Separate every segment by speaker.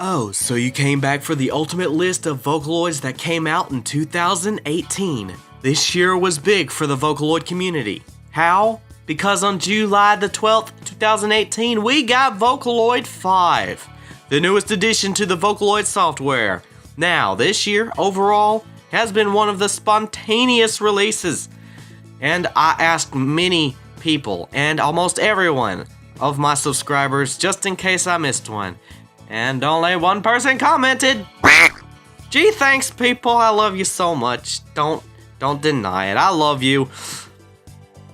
Speaker 1: Oh, so you came back for the ultimate list of Vocaloids that came out in 2018. This year was big for the Vocaloid community. How? Because on July the 12th, 2018, we got Vocaloid 5, the newest addition to the Vocaloid software. Now, this year, overall, has been one of the spontaneous releases. And I asked many people, and almost everyone of my subscribers, just in case I missed one. And only one person commented. Gee, thanks people, I love you so much. Don't deny it, I love you.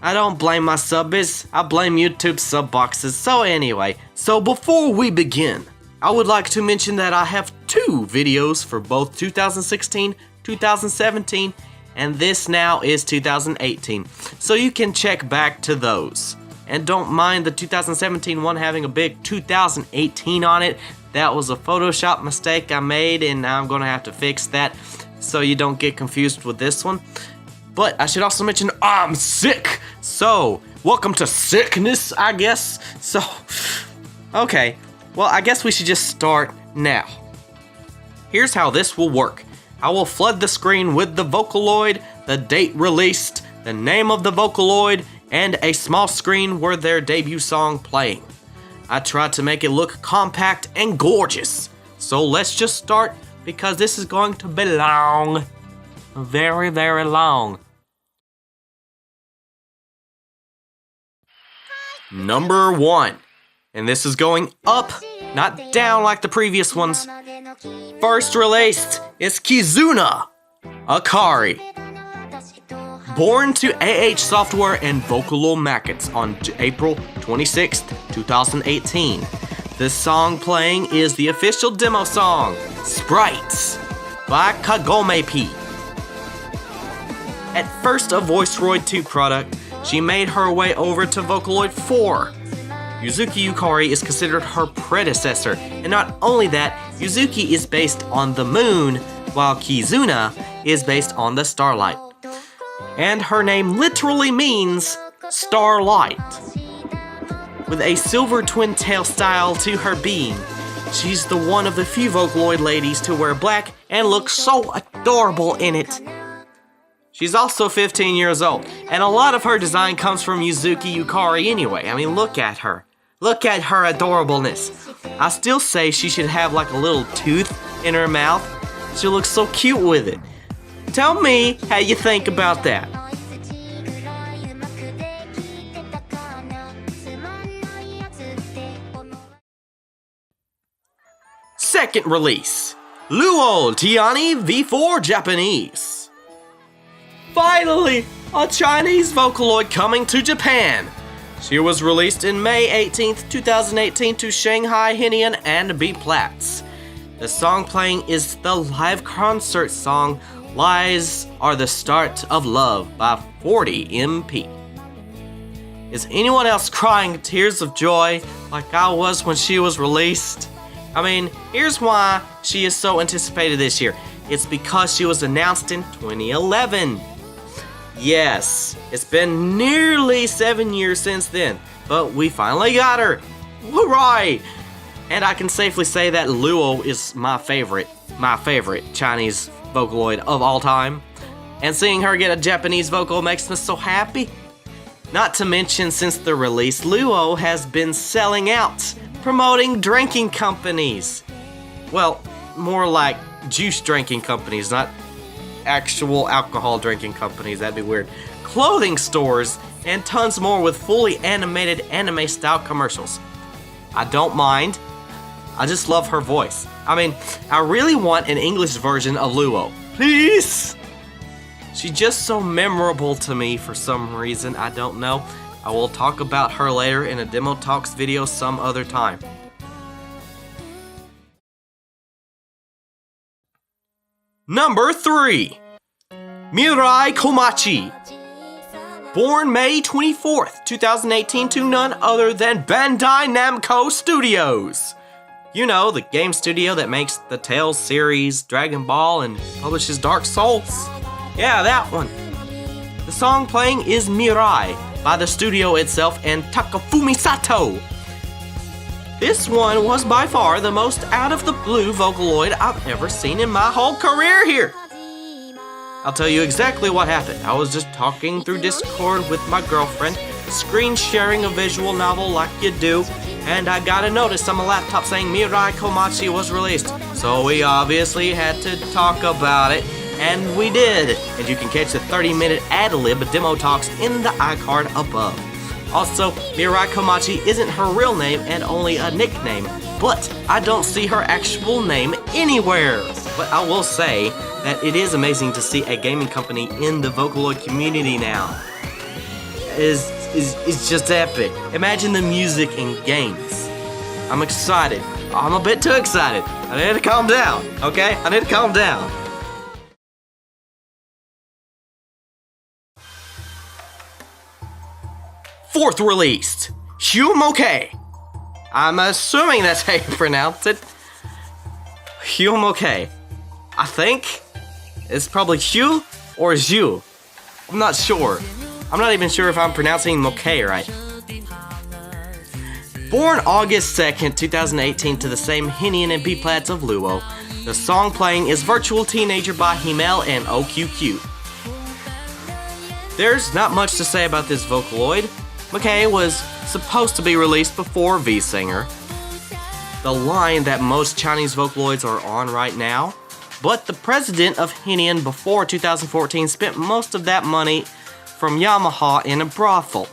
Speaker 1: I don't blame my subbies, I blame YouTube sub boxes. So anyway, before we begin, I would like to mention that I have 2 videos for both 2016, 2017, and this now is 2018. So you can check back to those. And don't mind the 2017 one having a big 2018 on it. That was a Photoshop mistake I made, and now I'm gonna have to fix that so you don't get confused with this one. But I should also mention I'm sick. So, welcome to sickness, I guess. So, okay. Well, I guess we should just start now. Here's how this will work. I will flood the screen with the Vocaloid, the date released, the name of the Vocaloid, and a small screen where their debut song playing. I tried to make it look compact and gorgeous. So let's just start, because this is going to be long. Very, very long. Number 1. And this is going up, not down like the previous ones. First released is Kizuna, Akari. Born to AH Software and Vocaloid Markets on April 26th, 2018. The song playing is the official demo song, Sprites, by Kagome P. At first a Voicroid 2 product, she made her way over to Vocaloid 4. Yuzuki Yukari is considered her predecessor, and not only that, Yuzuki is based on the moon, while Kizuna is based on the starlight. And her name literally means starlight. With a silver twin tail style to her being, she's the one of the few Vocaloid ladies to wear black and look so adorable in it. She's also 15 years old, and a lot of her design comes from Yuzuki Yukari anyway. I mean, look at her. Look at her adorableness. I still say she should have like a little tooth in her mouth. She looks so cute with it. Tell me how you think about that. Second release, Luo Tiani V4 Japanese. Finally, a Chinese Vocaloid coming to Japan. She was released in May 18th, 2018 to Shanghai, Henian, and B-Plats. The song playing is the live concert song Lies Are the Start of Love by 40 MP. Is anyone else crying tears of joy like I was when she was released? I mean, here's why she is so anticipated this year. It's because she was announced in 2011. Yes, it's been nearly 7 years since then, but we finally got her. Hooray! And I can safely say that Luo is my favorite Chinese Vocaloid of all time. And seeing her get a Japanese vocal makes me so happy. Not to mention, since the release, Luo has been selling out, promoting drinking companies. Well, more like juice drinking companies, not actual alcohol drinking companies, that'd be weird. Clothing stores, and tons more with fully animated anime style commercials. I don't mind, I just love her voice. I mean, I really want an English version of Luo. Please! She's just so memorable to me for some reason, I don't know. I will talk about her later in a Demo Talks video some other time. Number 3. Mirai Komachi. Born May 24th, 2018 to none other than Bandai Namco Studios. You know, the game studio that makes the Tales series, Dragon Ball, and publishes Dark Souls. Yeah, that one. The song playing is Mirai by the studio itself and Takafumi Sato. This one was by far the most out-of-the-blue Vocaloid I've ever seen in my whole career here. I'll tell you exactly what happened. I was just talking through Discord with my girlfriend, screen sharing a visual novel like you do, and I got a notice on my laptop saying Mirai Komachi was released. So we obviously had to talk about it, and we did. And you can catch the 30-minute ad-lib demo talks in the iCard above. Also, Mirai Komachi isn't her real name and only a nickname, but I don't see her actual name anywhere. But I will say that it is amazing to see a gaming company in the Vocaloid community now. It's just epic. Imagine the music in games. I'm excited. I'm a bit too excited. I need to calm down, okay? I need to calm down. Fourth released, Hume. I'm assuming that's how you pronounce it. Hume. I think it's probably Hugh or Zhu. I'm not sure. I'm not even sure if I'm pronouncing Moke right. Born August 2nd, 2018 to the same Hinian and B-plats of Luo, the song playing is Virtual Teenager by Himmel and OQQ. There's not much to say about this Vocaloid. Moke was supposed to be released before V-Singer, the line that most Chinese Vocaloids are on right now, but the president of Hinian before 2014 spent most of that money from Yamaha in a brothel.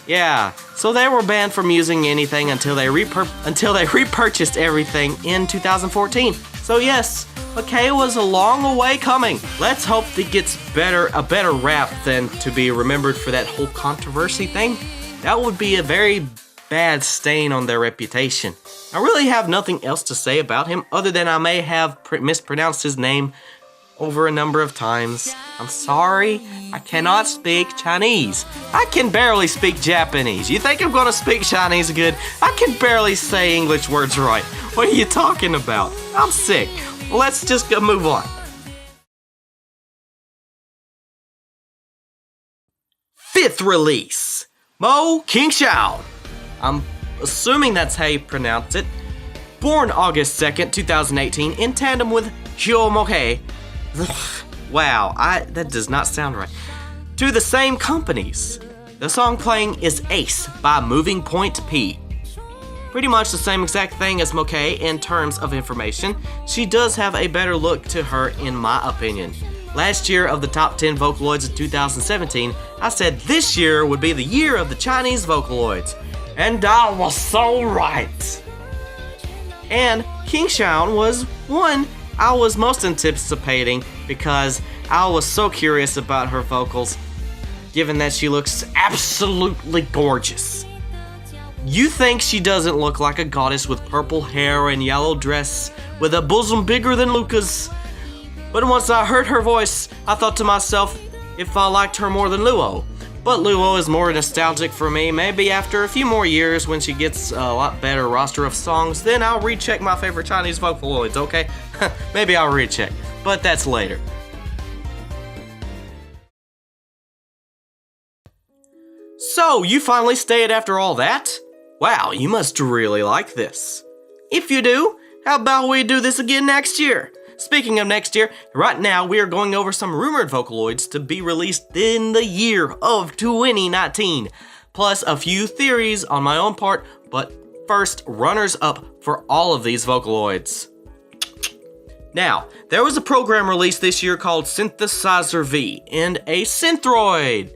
Speaker 1: Yeah, so they were banned from using anything until they repurchased everything in 2014. So yes, Moke was a long way coming. Let's hope it gets a better rap than to be remembered for that whole controversy thing. That would be a very bad stain on their reputation. I really have nothing else to say about him other than I may have mispronounced his name over a number of times. I'm sorry, I cannot speak Chinese. I can barely speak Japanese. You think I'm gonna speak Chinese good? I can barely say English words right. What are you talking about? I'm sick. Let's just go move on. Fifth release, Mo King Shawn. I'm assuming that's how you pronounce it. Born August 2nd, 2018 in tandem with Hume. Wow, that does not sound right. To the same companies. The song playing is Ace by Moving Point P. Pretty much the same exact thing as Moke in terms of information. She does have a better look to her in my opinion. Last year of the top 10 Vocaloids of 2017, I said this year would be the year of the Chinese Vocaloids. And I was so right. And King Shawn was one I was most anticipating because I was so curious about her vocals, given that she looks absolutely gorgeous. You think she doesn't look like a goddess with purple hair and yellow dress with a bosom bigger than Luca's? But once I heard her voice, I thought to myself if I liked her more than Luo. But Luo is more nostalgic for me. Maybe after a few more years when she gets a lot better roster of songs, then I'll recheck my favorite Chinese Vocaloids, okay? Maybe I'll recheck, but that's later. So, you finally stayed after all that? Wow, you must really like this. If you do, how about we do this again next year? Speaking of next year, right now we are going over some rumored Vocaloids to be released in the year of 2019, plus a few theories on my own part, but first, runners-up for all of these Vocaloids. Now, there was a program released this year called Synthesizer V and a Synthroid.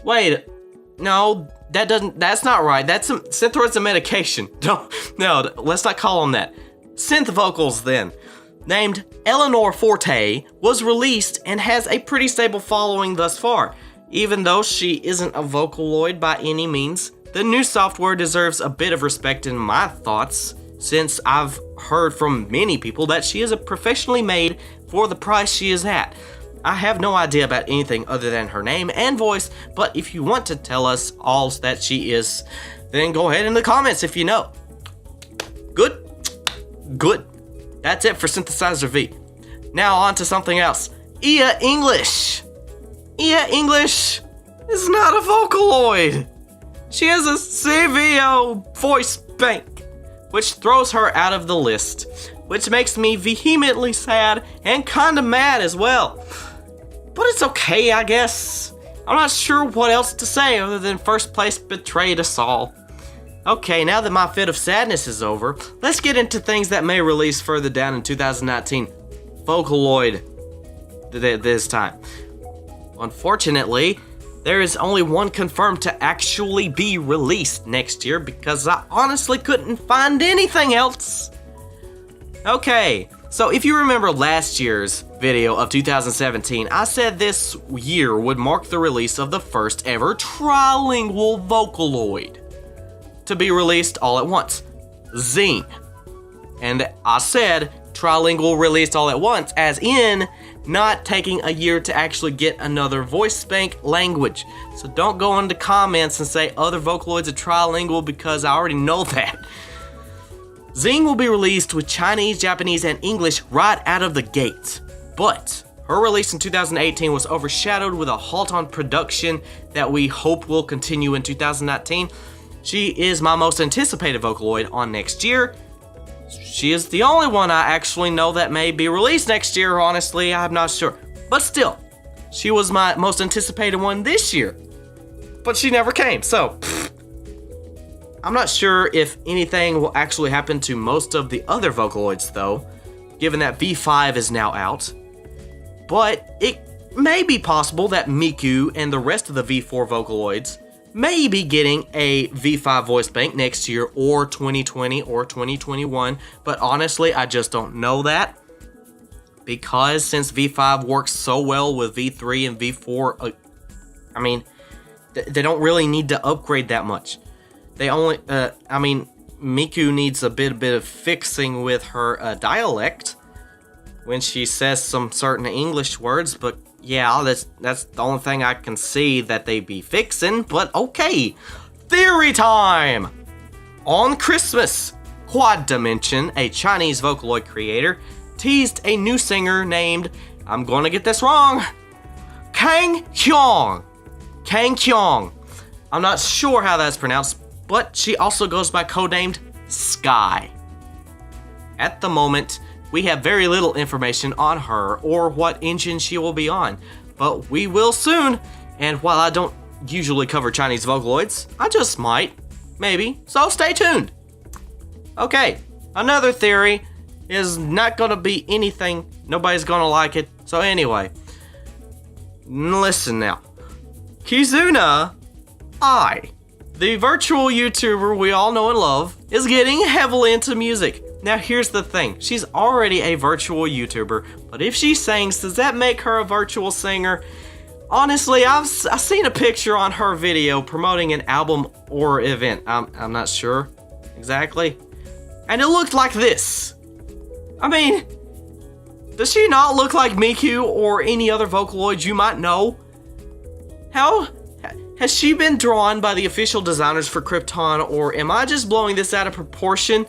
Speaker 1: Wait, no, that's not right. Synthroid's a medication. No, let's not call them that. Synth vocals then. Named Eleanor Forte, was released and has a pretty stable following thus far. Even though she isn't a Vocaloid by any means, the new software deserves a bit of respect in my thoughts, since I've heard from many people that she is a professionally made for the price she is at. I have no idea about anything other than her name and voice, but if you want to tell us all that she is, then go ahead in the comments if you know. Good? Good. That's it for Synthesizer V. Now on to something else. Ia English. Ia English is not a Vocaloid. She has a CVO voice bank. which throws her out of the list, which makes me vehemently sad and kinda mad as well. But it's okay, I guess. I'm not sure what else to say other than first place betrayed us all. Okay, now that my fit of sadness is over, let's get into things that may release further down in 2019. Vocaloid this time. Unfortunately, there is only one confirmed to actually be released next year because I honestly couldn't find anything else. Okay, so if you remember last year's video of 2017, I said this year would mark the release of the first ever trilingual Vocaloid to be released all at once, Zing. And I said trilingual released all at once, as in not taking a year to actually get another voice bank language. So don't go into comments and say other Vocaloids are trilingual because I already know that. Zing will be released with Chinese, Japanese, and English right out of the gate. But her release in 2018 was overshadowed with a halt on production that we hope will continue in 2019. She is my most anticipated Vocaloid on next year. She is the only one I actually know that may be released next year, honestly, I'm not sure. But still, she was my most anticipated one this year. But she never came, so I'm not sure if anything will actually happen to most of the other Vocaloids though, given that V5 is now out. But it may be possible that Miku and the rest of the V4 Vocaloids may be getting a V5 voice bank next year or 2020 or 2021, but honestly I just don't know that because since V5 works so well with V3 and V4, I mean, they don't really need to upgrade that much. They only, Miku needs a bit of fixing with her dialect when she says some certain English words, but yeah, that's the only thing I can see that they be fixing, but okay. Theory time! On Christmas, Quad Dimension, a Chinese Vocaloid creator, teased a new singer named, I'm gonna get this wrong, Kang Kyong. Kang Kyong. I'm not sure how that's pronounced, but she also goes by codenamed Sky. At the moment, we have very little information on her or what engine she will be on, but we will soon, and while I don't usually cover Chinese Vocaloids, I just might, maybe, so stay tuned. Okay, another theory is not gonna be anything, nobody's gonna like it, so anyway, listen now. Kizuna, the virtual YouTuber we all know and love, is getting heavily into music. Now here's the thing, she's already a virtual YouTuber, but if she sings, does that make her a virtual singer? Honestly, I've seen a picture on her video promoting an album or event, I'm not sure exactly, and it looked like this. I mean, does she not look like Miku or any other Vocaloid you might know? How has she been drawn by the official designers for Krypton, or am I just blowing this out of proportion?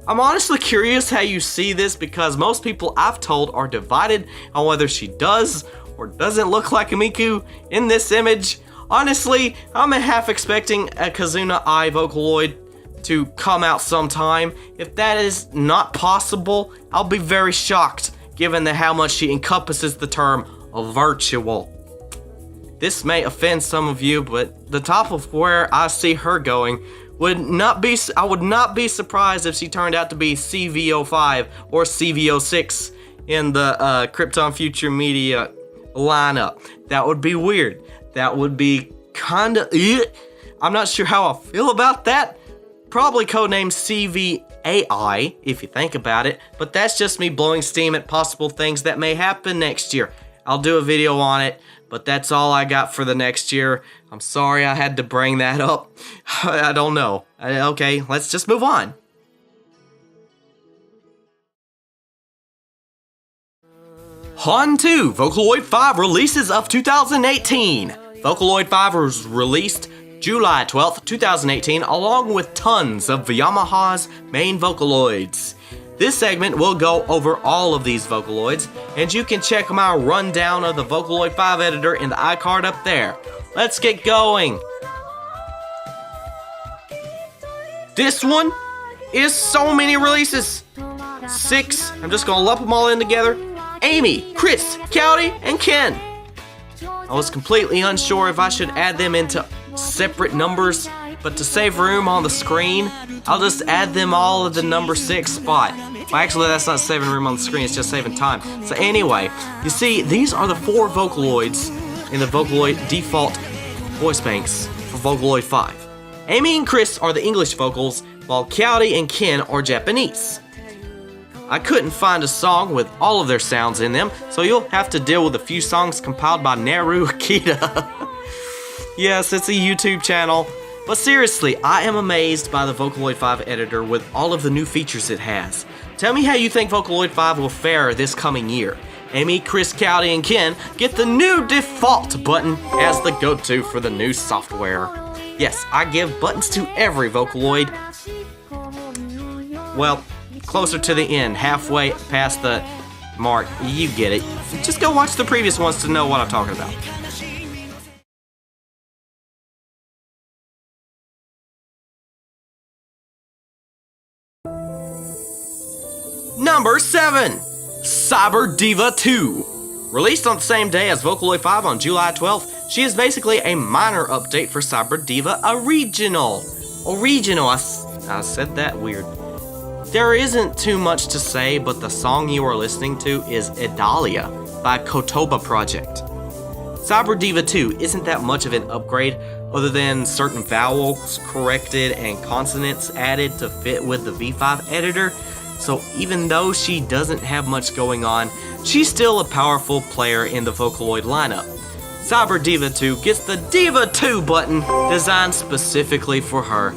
Speaker 1: I'm honestly curious how you see this because most people I've told are divided on whether she does or doesn't look like a Miku in this image. Honestly, I'm half expecting a Kizuna Vocaloid to come out sometime. If that is not possible, I'll be very shocked given how much she encompasses the term virtual. This may offend some of you, but the top of where I see her going I would not be surprised if she turned out to be CVO5 or CVO6 in the Krypton Future Media lineup. That would be weird. That would be kinda, I'm not sure how I feel about that. Probably codenamed CVAI, if you think about it, but that's just me blowing steam at possible things that may happen next year. I'll do a video on it, but that's all I got for the next year. I'm sorry I had to bring that up. I don't know. Okay, let's just move on. On to Vocaloid 5 releases of 2018. Vocaloid 5 was released July 12th, 2018, along with tons of Yamaha's main Vocaloids. This segment will go over all of these Vocaloids, and you can check my rundown of the Vocaloid 5 editor in the iCard up there. Let's get going. This one is so many releases. 6. I'm just gonna lump them all in together. Amy, Chris, Cowdy, and Ken. I was completely unsure if I should add them into separate numbers, but to save room on the screen, I'll just add them all at the number 6 spot. Well, actually, that's not saving room on the screen, it's just saving time. So anyway, you see, these are the 4 Vocaloids in the Vocaloid default voice banks for Vocaloid 5. Amy and Chris are the English vocals, while Cowdy and Ken are Japanese. I couldn't find a song with all of their sounds in them, so you'll have to deal with a few songs compiled by Naru Akita. Yes, it's a YouTube channel. But seriously, I am amazed by the Vocaloid 5 editor with all of the new features it has. Tell me how you think Vocaloid 5 will fare this coming year. Amy, Chris, Cowdy, and Ken get the new default button as the go-to for the new software. Yes, I give buttons to every Vocaloid. Well, closer to the end, halfway past the mark, you get it. Just go watch the previous ones to know what I'm talking about. Number 7, Cyber Diva 2. Released on the same day as Vocaloid 5 on July 12th, she is basically a minor update for Cyber Diva Original. I said that weird. There isn't too much to say, but the song you are listening to is Idalia by Kotoba Project. Cyber Diva 2 isn't that much of an upgrade other than certain vowels corrected and consonants added to fit with the V5 editor. So even though she doesn't have much going on, she's still a powerful player in the Vocaloid lineup. Cyber Diva 2 gets the Diva 2 button designed specifically for her.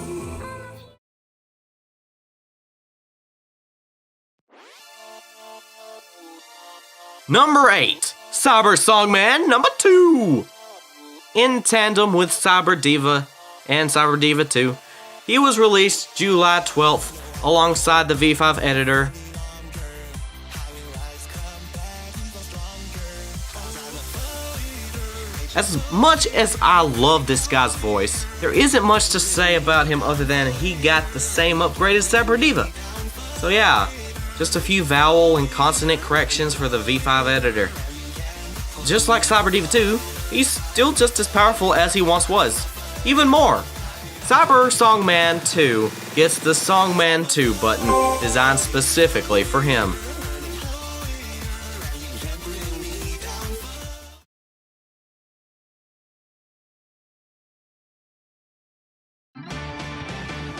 Speaker 1: Number 8, Cyber Songman number 2. In tandem with Cyber Diva and Cyber Diva 2, he was released July 12th alongside the V5 editor. As much as I love this guy's voice, there isn't much to say about him other than he got the same upgrade as Cyber Diva. So yeah, just a few vowel and consonant corrections for the V5 editor. Just like Cyber Diva 2, he's still just as powerful as he once was. Even more, Cyber Songman 2 gets the Songman 2 button designed specifically for him.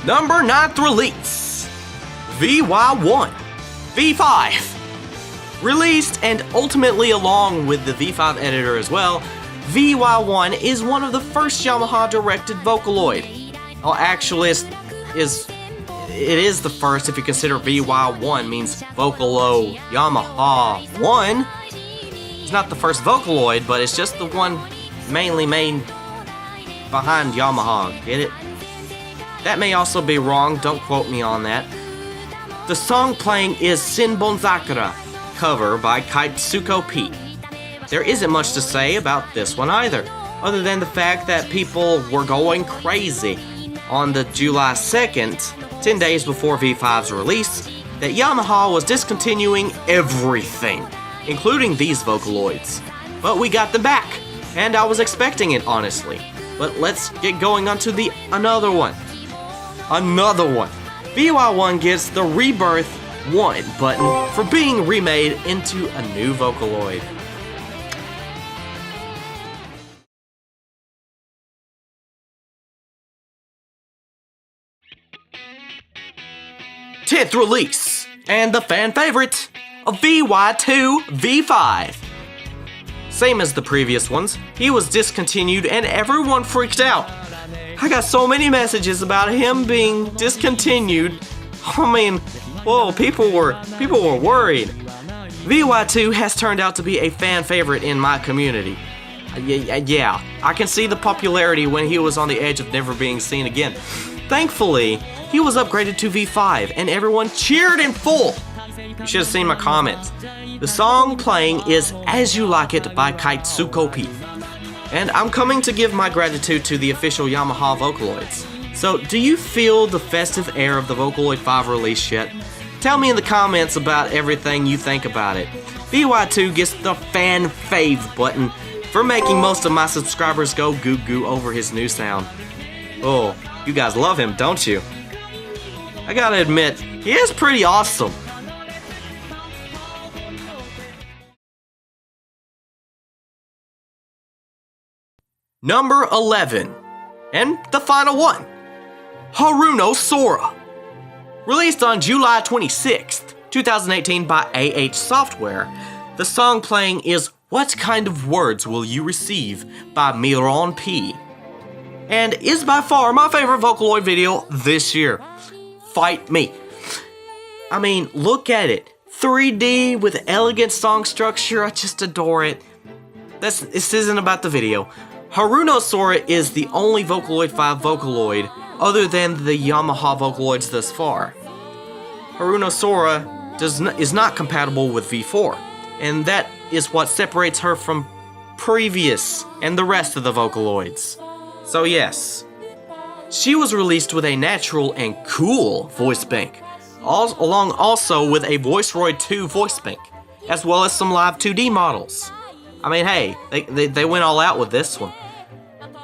Speaker 1: Number 9th release, VY1 V5. Released and ultimately along with the V5 editor as well, VY1 is one of the first Yamaha directed Vocaloid. Well, actually, it is the first if you consider VY1 means Vocalo Yamaha 1. It's not the first Vocaloid, but it's just the one mainly made behind Yamaha, get it? That may also be wrong, don't quote me on that. The song playing is Sinbonzakura, cover by Kaitsuko P. There isn't much to say about this one either, other than the fact that people were going crazy on the July 2nd, 10 days before V5's release, that Yamaha was discontinuing everything, including these Vocaloids. But we got them back, and I was expecting it honestly. But let's get going on to the another one. VY1 gets the Rebirth 1 button for being remade into a new Vocaloid. Tenth release, and the fan favorite, a VY2 V5. Same as the previous ones, he was discontinued and everyone freaked out. I got so many messages about him being discontinued. I mean, whoa, people were worried. VY2 has turned out to be a fan favorite in my community. Yeah, I can see the popularity when he was on the edge of never being seen again. Thankfully, he was upgraded to V5 and everyone cheered in full. You should have seen my comments. The song playing is As You Like It by Kaitsuko P. And I'm coming to give my gratitude to the official Yamaha Vocaloids. So, do you feel the festive air of the Vocaloid 5 release yet? Tell me in the comments about everything you think about it. VY2 gets the fan fave button for making most of my subscribers go goo goo over his new sound. Oh, you guys love him, don't you? I gotta admit, he is pretty awesome. Number 11, and the final one, Haru no Sora. Released on July 26th, 2018 by AH Software, the song playing is What Kind of Words Will You Receive by Mirai P. And is by far my favorite Vocaloid video this year. Fight me. I mean, look at it. 3D with elegant song structure, I just adore it. This isn't about the video. Haru no Sora is the only Vocaloid 5 Vocaloid other than the Yamaha Vocaloids thus far. Haru no Sora is not compatible with V4, and that is what separates her from previous and the rest of the Vocaloids. So yes, she was released with a natural and cool voice bank, along also with a Voicroid 2 voice bank, as well as some live 2D models. I mean, hey, they went all out with this one.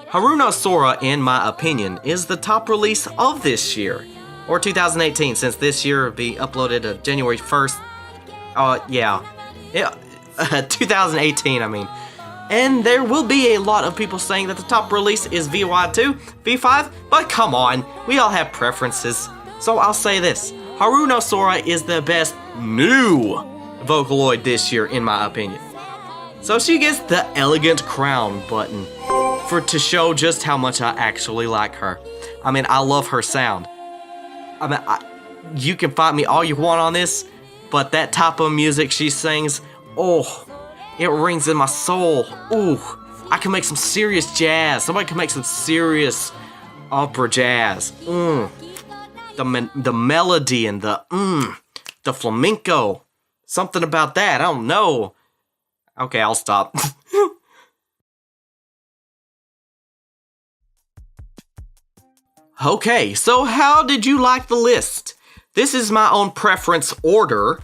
Speaker 1: Haru no Sora, in my opinion, is the top release of this year, or 2018, since this year will be uploaded January 1st. 2018, I mean. And there will be a lot of people saying that the top release is VY2, V5, but come on, we all have preferences. So I'll say this, Haru no Sora is the best new Vocaloid this year, in my opinion. So she gets the elegant crown button to show just how much I actually like her. I mean, I love her sound. I mean, you can fight me all you want on this, but that type of music she sings, oh, it rings in my soul. Ooh, I can make some serious jazz. Somebody can make some serious opera jazz. The melody and the flamenco. Something about that, I don't know. Okay, I'll stop. Okay, so how did you like the list? This is my own preference order.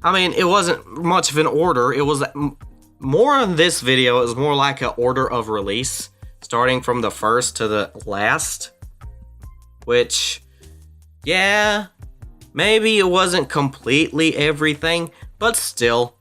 Speaker 1: I mean, it wasn't much of an order. It was more in this video. It was more like an order of release, starting from the first to the last. Which, yeah, maybe it wasn't completely everything, but still,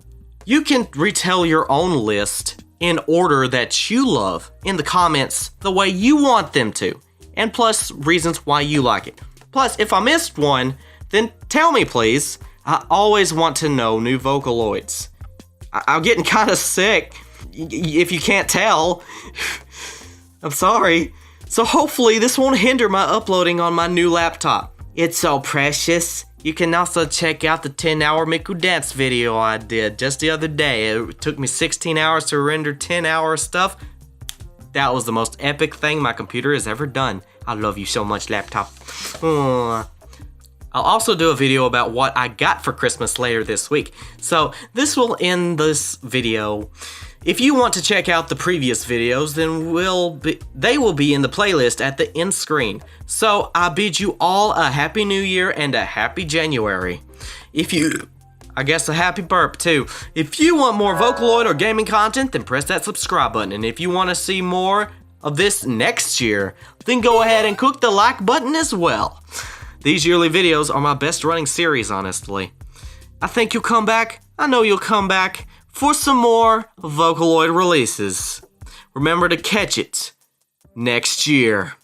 Speaker 1: you can retell your own list in order that you love in the comments the way you want them to. And plus, reasons why you like it. Plus, if I missed one, then tell me please. I always want to know new Vocaloids. I'm getting kind of sick, if you can't tell. I'm sorry. So hopefully this won't hinder my uploading on my new laptop. It's so precious. You can also check out the 10-hour Miku dance video I did just the other day. It took me 16 hours to render 10-hour stuff. That was the most epic thing my computer has ever done. I love you so much, laptop. I'll also do a video about what I got for Christmas later this week. So this will end this video. If you want to check out the previous videos, then they will be in the playlist at the end screen. So I bid you all a happy new year and a happy January. I guess a happy burp too. If you want more Vocaloid or gaming content, then press that subscribe button. And if you want to see more of this next year, then go ahead and click the like button as well. These yearly videos are my best running series, honestly. I think you'll come back. I know you'll come back for some more Vocaloid releases. Remember to catch it next year.